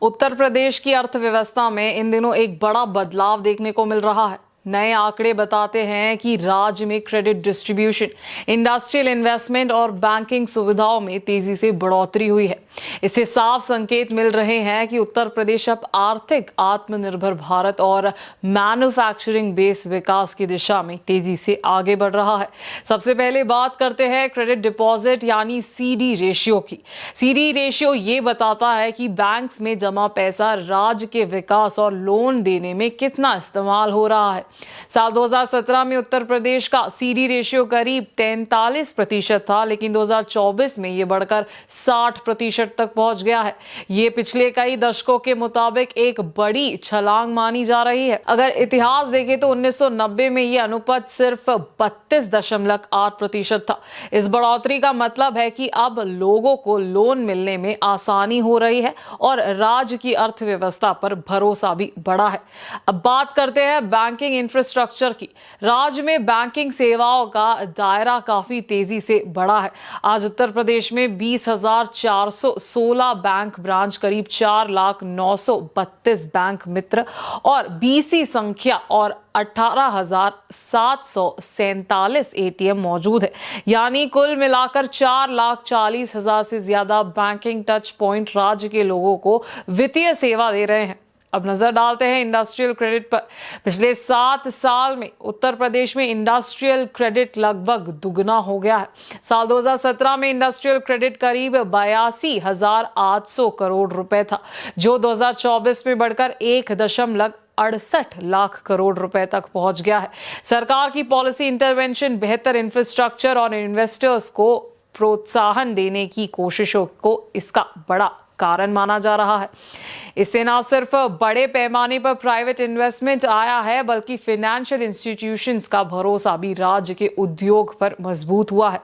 उत्तर प्रदेश की अर्थव्यवस्था में इन दिनों एक बड़ा बदलाव देखने को मिल रहा है। नए आंकड़े बताते हैं कि राज्य में क्रेडिट डिस्ट्रीब्यूशन, इंडस्ट्रियल इन्वेस्टमेंट और बैंकिंग सुविधाओं में तेजी से बढ़ोतरी हुई है। इससे साफ संकेत मिल रहे हैं कि उत्तर प्रदेश अब आर्थिक आत्मनिर्भर भारत और मैन्युफैक्चरिंग बेस विकास की दिशा में तेजी से आगे बढ़ रहा है। सबसे पहले बात करते हैं क्रेडिट डिपॉजिट यानी सीडी रेशियो की। सीडी रेशियो ये बताता है कि बैंक्स में जमा पैसा राज्य के विकास और लोन देने में कितना इस्तेमाल हो रहा है। साल 2017 में उत्तर प्रदेश का सीडी रेशियो करीब 43% था, लेकिन 2024 में ये बढ़कर 60% तक पहुंच गया है। ये पिछले कई दशकों के मुताबिक एक बड़ी छलांग मानी जा रही है। अगर इतिहास देखें तो 1990 में ये अनुपात सिर्फ 32.8% था। इस बढ़ोतरी का मतलब है कि अब लोगों को लोन मिलने में आसानी हो रही है और राज्य की अर्थव्यवस्था पर भरोसा भी बढ़ा है। अब बात करते हैं बैंकिंग इंफ्रास्ट्रक्चर की। राज्य में बैंकिंग सेवाओं का दायरा काफी तेजी से बढ़ा है। आज उत्तर प्रदेश में 20,416 बैंक ब्रांच, करीब 4,932 बैंक मित्र और बीसी संख्या और 18,747 एटीएम मौजूद है। यानी कुल मिलाकर 4,40,000 से ज्यादा बैंकिंग टच पॉइंट राज्य के लोगों को वित्तीय सेवा दे रहे हैं। अब नजर डालते हैं इंडस्ट्रियल क्रेडिट पर। पिछले 7 साल में उत्तर प्रदेश में इंडस्ट्रियल क्रेडिट लगभग दुगना हो गया है। साल 2017 में इंडस्ट्रियल क्रेडिट करीब 82,800 करोड़ रुपए था, जो 2024 में बढ़कर 1.68 लाख करोड़ रुपए तक पहुंच गया है। सरकार की पॉलिसी इंटरवेंशन, बेहतर इंफ्रास्ट्रक्चर और इन्वेस्टर्स को प्रोत्साहन देने की कोशिशों को इसका बड़ा कारण माना जा रहा है। इससे न सिर्फ बड़े पैमाने पर प्राइवेट इन्वेस्टमेंट आया है, बल्कि फाइनेंशियल इंस्टीट्यूशंस का भरोसा भी राज्य के उद्योग पर मजबूत हुआ है।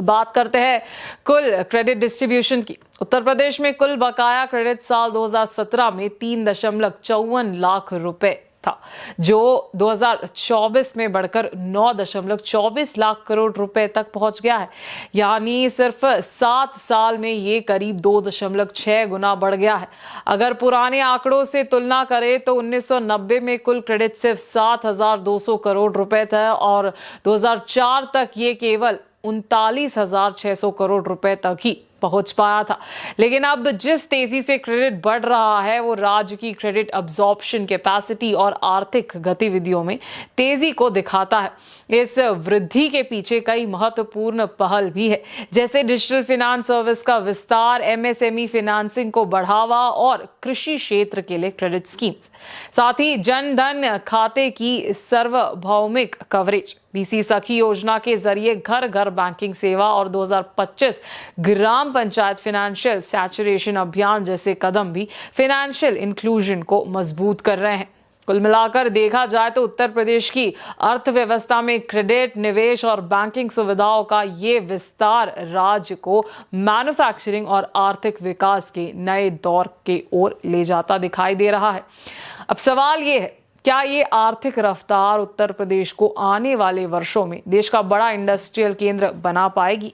बात करते हैं कुल क्रेडिट डिस्ट्रीब्यूशन की। उत्तर प्रदेश में कुल बकाया क्रेडिट साल 2017 में 3.54 लाख रुपए था, जो 2024 में बढ़कर 9.24 लाख करोड़ रुपए तक पहुंच गया है। यानी सिर्फ 7 साल में ये करीब 2.6 गुना बढ़ गया है। अगर पुराने आंकड़ों से तुलना करें तो 1990 में कुल क्रेडिट सिर्फ 7,200 करोड़ रुपए था और 2004 तक ये केवल 39,600 करोड़ रुपए तक ही पहुंच पाया था। लेकिन अब जिस तेजी से क्रेडिट बढ़ रहा है, वो राज्य की क्रेडिट अब्जॉर्प्शन कैपेसिटी और आर्थिक गतिविधियों में तेजी को दिखाता है। इस वृद्धि के पीछे कई महत्वपूर्ण पहल भी है, जैसे डिजिटल फाइनेंस सर्विस का विस्तार, एमएसएमई फाइनेंसिंग को बढ़ावा और कृषि क्षेत्र के लिए क्रेडिट स्कीम्स। साथ ही जन धन खाते की सार्वभौमिक कवरेज, बीसी सखी योजना के जरिए घर घर बैंकिंग सेवा और 2025 ग्राम पंचायत फाइनेंशियल सैचुरेशन अभियान जैसे कदम भी फाइनेंशियल इंक्लूजन को मजबूत कर रहे हैं। कुल मिलाकर देखा जाए तो उत्तर प्रदेश की अर्थव्यवस्था में क्रेडिट, निवेश और बैंकिंग सुविधाओं का ये विस्तार राज्य को मैन्युफैक्चरिंग और आर्थिक विकास के नए दौर के ओर ले जाता दिखाई दे रहा है। अब सवाल ये है, क्या ये आर्थिक रफ्तार उत्तर प्रदेश को आने वाले वर्षों में देश का बड़ा इंडस्ट्रियल केंद्र बना पाएगी?